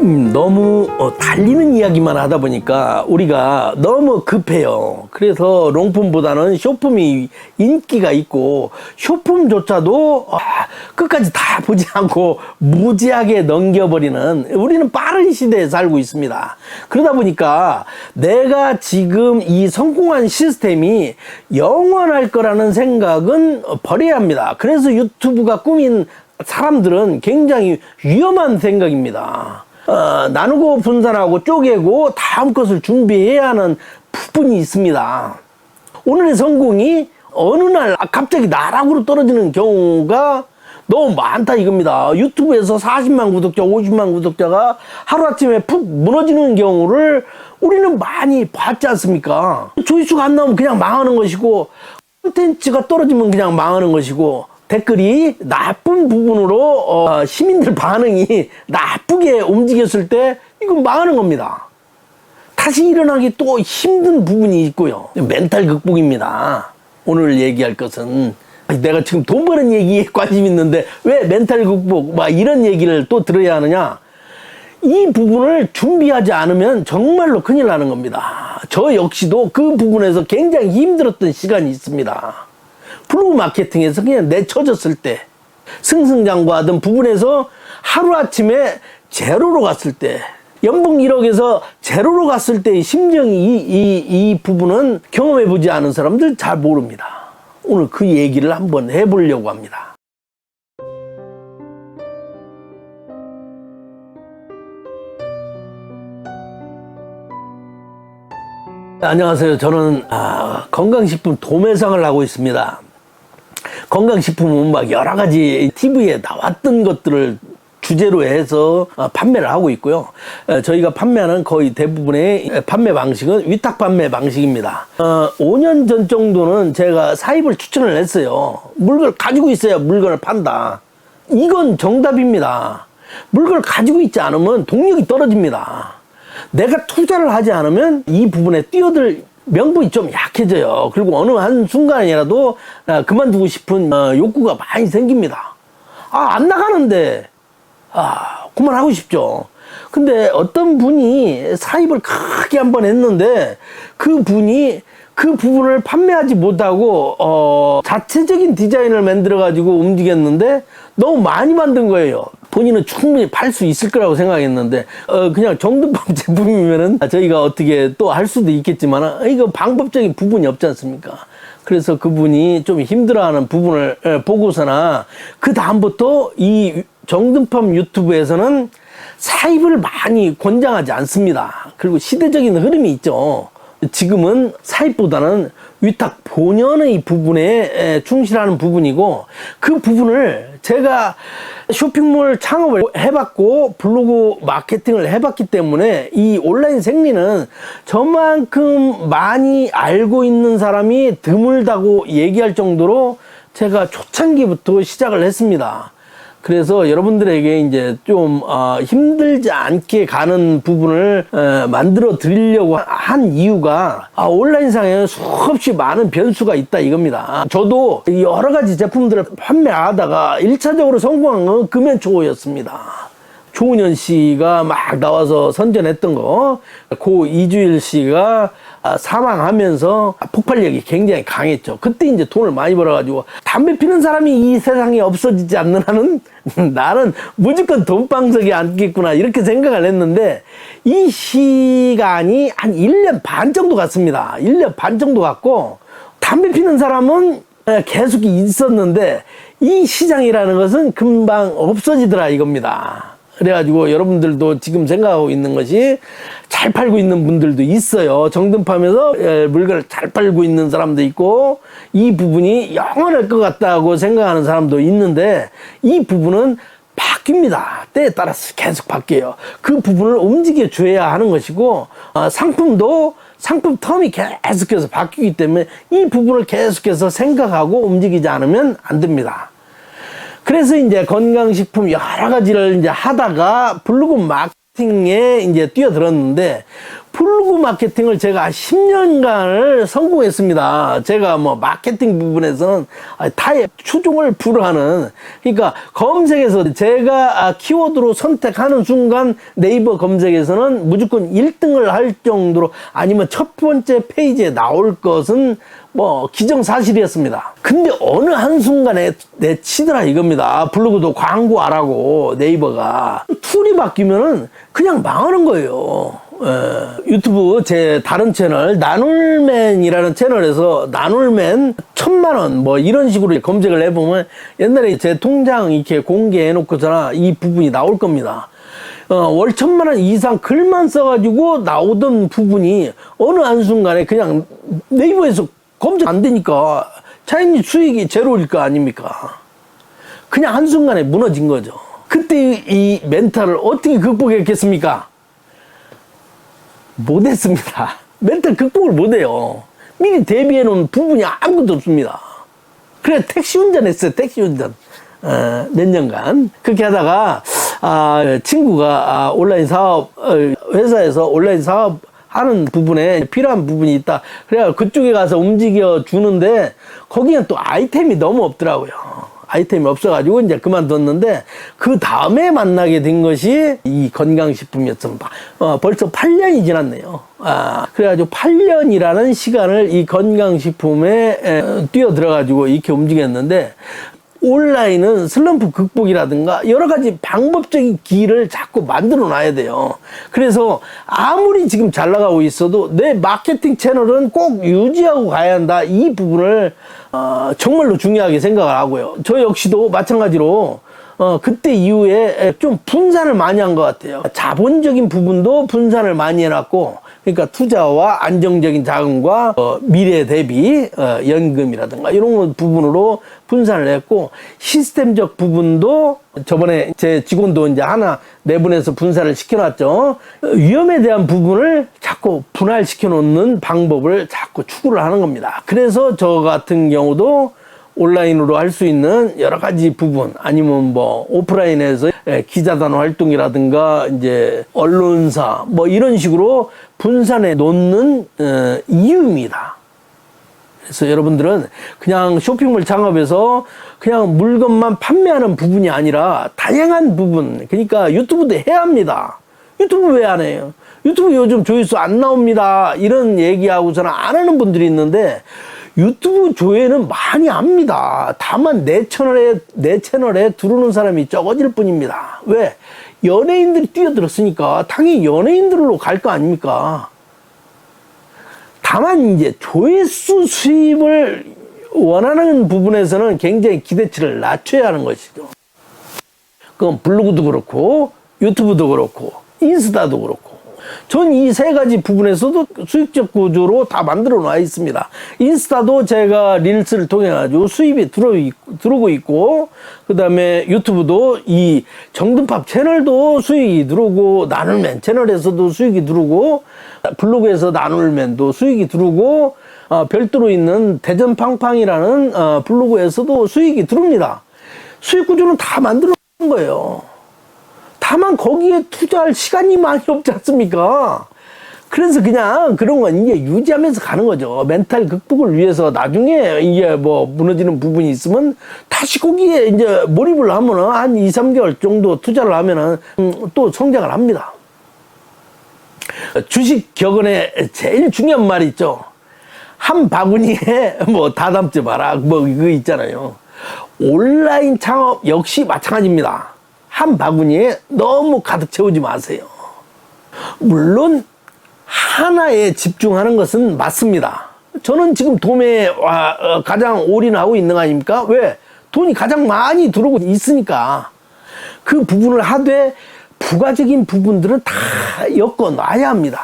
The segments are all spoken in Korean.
너무 달리는 이야기만 하다 보니까 우리가 너무 급해요. 그래서 롱품보다는 숏품이 인기가 있고, 숏품조차도 끝까지 다 보지 않고 무지하게 넘겨버리는, 우리는 빠른 시대에 살고 있습니다. 그러다 보니까 내가 지금 이 성공한 시스템이 영원할 거라는 생각은 버려야 합니다. 그래서 유튜브가 꾸민 사람들은 굉장히 위험한 생각입니다. 나누고 분산하고 쪼개고 다음 것을 준비해야 하는 부분이 있습니다. 오늘의 성공이 어느 날 갑자기 나락으로 떨어지는 경우가 너무 많다 이겁니다. 유튜브에서 40만 구독자, 50만 구독자가 하루아침에 푹 무너지는 경우를 우리는 많이 봤지 않습니까? 조회수가 안 나오면 그냥 망하는 것이고, 콘텐츠가 떨어지면 그냥 망하는 것이고, 댓글이 나쁜 부분으로 시민들 반응이 나쁘게 움직였을 때 이건 망하는 겁니다. 다시 일어나기 또 힘든 부분이 있고요. 멘탈 극복입니다. 오늘 얘기할 것은, 내가 지금 돈 버는 얘기에 관심 있는데 왜 멘탈 극복 막 이런 얘기를 또 들어야 하느냐. 이 부분을 준비하지 않으면 정말로 큰일 나는 겁니다. 저 역시도 그 부분에서 굉장히 힘들었던 시간이 있습니다. 블로그 마케팅에서 그냥 내쳐졌을 때, 승승장구하던 부분에서 하루아침에 제로로 갔을 때, 연봉 1억에서 제로로 갔을 때의 심정이 이 부분은 경험해보지 않은 사람들 잘 모릅니다. 오늘 그 얘기를 한번 해보려고 합니다. 안녕하세요. 저는 건강식품 도매상을 하고 있습니다. 건강식품은 막 여러 가지 TV에 나왔던 것들을 주제로 해서 판매를 하고 있고요. 저희가 판매하는 거의 대부분의 판매 방식은 위탁 판매 방식입니다. 5년 전 정도는 제가 사입을 추천을 했어요. 물건을 가지고 있어야 물건을 판다. 이건 정답입니다. 물건을 가지고 있지 않으면 동력이 떨어집니다. 내가 투자를 하지 않으면 이 부분에 뛰어들 명분이 좀 약해져요. 그리고 어느 한 순간이라도 그만두고 싶은 욕구가 많이 생깁니다. 안 나가는데 그만하고 싶죠. 근데 어떤 분이 사입을 크게 한번 했는데 그 분이 그 부분을 판매하지 못하고 자체적인 디자인을 만들어 가지고 움직였는데 너무 많이 만든 거예요. 본인은 충분히 팔 수 있을 거라고 생각했는데 그냥 정등품 제품이면은 저희가 어떻게 또 할 수도 있겠지만 이거 방법적인 부분이 없지 않습니까? 그래서 그분이 좀 힘들어하는 부분을 보고서나 그 다음부터 이 정등품 유튜브에서는 사입을 많이 권장하지 않습니다. 그리고 시대적인 흐름이 있죠. 지금은 사입보다는 위탁 본연의 부분에 충실하는 부분이고, 그 부분을 제가 쇼핑몰 창업을 해봤고 블로그 마케팅을 해봤기 때문에 이 온라인 생리는 저만큼 많이 알고 있는 사람이 드물다고 얘기할 정도로 제가 초창기부터 시작을 했습니다. 그래서 여러분들에게 이제 좀 힘들지 않게 가는 부분을 만들어 드리려고 한 이유가 온라인상에 수없이 많은 변수가 있다 이겁니다. 저도 여러 가지 제품들을 판매하다가 1차적으로 성공한 건 금연초였습니다. 조은현 씨가 막 나와서 선전했던 거, 고 이주일 씨가 사망하면서 폭발력이 굉장히 강했죠. 그때 이제 돈을 많이 벌어가지고 담배 피는 사람이 이 세상에 없어지지 않는 한은 나는 무조건 돈방석에 앉겠구나 이렇게 생각을 했는데, 이 시간이 한 1년 반 정도 갔습니다. 1년 반 정도 갔고, 담배 피는 사람은 계속 있었는데 이 시장이라는 것은 금방 없어지더라 이겁니다. 그래가지고 여러분들도 지금 생각하고 있는 것이 잘 팔고 있는 분들도 있어요. 정등팜에서 물건을 잘 팔고 있는 사람도 있고, 이 부분이 영원할 것 같다고 생각하는 사람도 있는데, 이 부분은 바뀝니다. 때에 따라서 계속 바뀌어요. 그 부분을 움직여 줘야 하는 것이고, 상품도 상품 텀이 계속해서 바뀌기 때문에 이 부분을 계속해서 생각하고 움직이지 않으면 안 됩니다. 그래서 이제 건강식품 여러 가지를 이제 하다가 블로그 마케팅에 이제 뛰어들었는데, 블로그 마케팅을 제가 10년간을 성공했습니다. 제가 뭐 마케팅 부분에서는 타의 추종을 불허하는, 그러니까 검색에서 제가 키워드로 선택하는 순간 네이버 검색에서는 무조건 1등을 할 정도로, 아니면 첫 번째 페이지에 나올 것은 뭐 기정사실이었습니다. 근데 어느 한순간에 내치더라 이겁니다. 블로그도 광고 안 하고 네이버가 툴이 바뀌면은 그냥 망하는 거예요. 유튜브 제 다른 채널 나눌맨이라는 채널에서 나눌맨 1000만원 뭐 이런 식으로 검색을 해보면 옛날에 제 통장 이렇게 공개해 놓고서나 이 부분이 나올 겁니다. 월 1000만원 이상 글만 써가지고 나오던 부분이 어느 한순간에 그냥 네이버에서 검색 안 되니까 차이니 수익이 제로일 거 아닙니까? 그냥 한순간에 무너진 거죠. 그때 이 멘탈을 어떻게 극복했겠습니까? 못했습니다. 멘탈 극복을 못해요. 미리 대비해 놓은 부분이 아무것도 없습니다. 그래 택시 운전했어요. 택시 운전 몇 년간 그렇게 하다가 친구가 온라인 사업 회사에서 온라인 사업 하는 부분에 필요한 부분이 있다. 그래야 그쪽에 가서 움직여 주는데 거기는 또 아이템이 너무 없더라고요. 아이템이 없어가지고 이제 그만뒀는데 그 다음에 만나게 된 것이 이 건강식품이었습니다. 벌써 8년이 지났네요. 그래가지고 8년이라는 시간을 이 건강식품에 뛰어들어가지고 이렇게 움직였는데 온라인은 슬럼프 극복이라든가 여러 가지 방법적인 길을 자꾸 만들어 놔야 돼요. 그래서 아무리 지금 잘 나가고 있어도 내 마케팅 채널은 꼭 유지하고 가야 한다. 이 부분을 정말로 중요하게 생각을 하고요. 저 역시도 마찬가지로 그때 이후에 좀 분산을 많이 한 것 같아요. 자본적인 부분도 분산을 많이 해놨고, 그러니까 투자와 안정적인 자금과 미래 대비 연금이라든가 이런 부분으로 분산을 했고, 시스템적 부분도 저번에 제 직원도 이제 하나 내분해서 분산을 시켜놨죠. 위험에 대한 부분을 자꾸 분할시켜 놓는 방법을 자꾸 추구를 하는 겁니다. 그래서 저 같은 경우도 온라인으로 할 수 있는 여러 가지 부분, 아니면 뭐 오프라인에서 기자단 활동이라든가 이제 언론사 뭐 이런 식으로 분산해 놓는 이유입니다. 그래서 여러분들은 그냥 쇼핑몰 창업에서 그냥 물건만 판매하는 부분이 아니라 다양한 부분, 그러니까 유튜브도 해야 합니다. 유튜브 왜 안 해요? 유튜브 요즘 조회수 안 나옵니다. 이런 얘기하고서는 안 하는 분들이 있는데, 유튜브 조회는 많이 합니다. 다만 내 채널에 들어오는 사람이 적어질 뿐입니다. 왜? 연예인들이 뛰어들었으니까 당연히 연예인들로 갈 거 아닙니까? 다만 이제 조회수 수입을 원하는 부분에서는 굉장히 기대치를 낮춰야 하는 것이죠. 그건 블로그도 그렇고 유튜브도 그렇고 인스타도 그렇고, 전 이 세 가지 부분에서도 수익적 구조로 다 만들어 놔 있습니다. 인스타도 제가 릴스를 통해 가지고 수입이 들어오고 있고, 그 다음에 유튜브도 이 정든팝 채널도 수익이 들어오고, 나눌맨 채널에서도 수익이 들어오고, 블로그에서 나눌맨도 수익이 들어오고, 별도로 있는 대전팡팡이라는 블로그에서도 수익이 들어옵니다. 수익 구조는 다 만들어 놓은 거예요. 다만 거기에 투자할 시간이 많이 없지 않습니까? 그래서 그냥 그런 건 이제 유지하면서 가는 거죠. 멘탈 극복을 위해서 나중에 이게 뭐 무너지는 부분이 있으면 다시 거기에 이제 몰입을 하면은 한 2, 3개월 정도 투자를 하면은 또 성장을 합니다. 주식 격언에 제일 중요한 말이 있죠. 한 바구니에 뭐 다 담지 마라. 뭐 그거 있잖아요. 온라인 창업 역시 마찬가지입니다. 한 바구니에 너무 가득 채우지 마세요. 물론 하나에 집중하는 것은 맞습니다. 저는 지금 도매에 가장 올인하고 있는 거 아닙니까? 왜? 돈이 가장 많이 들어오고 있으니까. 그 부분을 하되 부가적인 부분들은 다 엮어 놔야 합니다.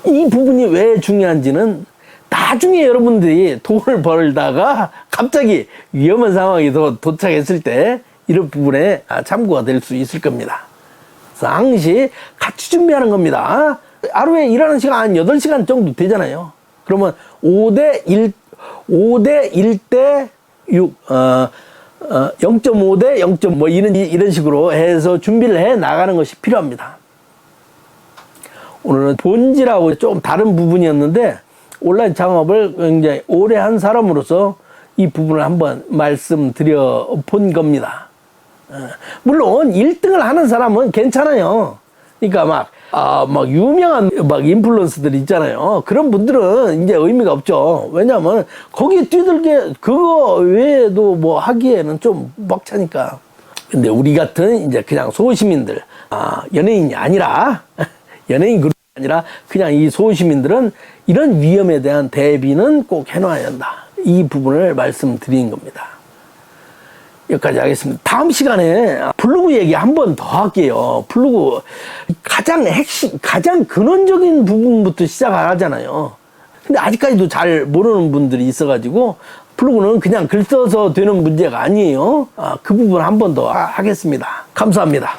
이 부분이 왜 중요한지는 나중에 여러분들이 돈을 벌다가 갑자기 위험한 상황이 도착했을 때 이런 부분에 참고가 될 수 있을 겁니다. 그래서 항시 같이 준비하는 겁니다. 하루에 일하는 시간 한 8시간 정도 되잖아요. 그러면 5대 1대 6, 0.5대 0. 뭐 이런 식으로 해서 준비를 해 나가는 것이 필요합니다. 오늘은 본질하고 좀 다른 부분이었는데 온라인 창업을 굉장히 오래 한 사람으로서 이 부분을 한번 말씀드려 본 겁니다. 물론 1등을 하는 사람은 괜찮아요. 그러니까 막 유명한 인플루언서들 있잖아요. 그런 분들은 이제 의미가 없죠. 왜냐하면 거기에 뛰들게 그거 외에도 뭐 하기에는 좀 벅차니까. 근데 우리 같은 이제 그냥 소시민들, 연예인이 아니라 연예인 그룹이 아니라 그냥 이 소시민들은 이런 위험에 대한 대비는 꼭 해놔야 한다. 이 부분을 말씀드린 겁니다. 여기까지 하겠습니다. 다음 시간에 블로그 얘기 한 번 더 할게요. 블로그 가장 핵심, 가장 근원적인 부분부터 시작하잖아요. 근데 아직까지도 잘 모르는 분들이 있어가지고 블로그는 그냥 글 써서 되는 문제가 아니에요. 그 부분 한 번 더 하겠습니다. 감사합니다.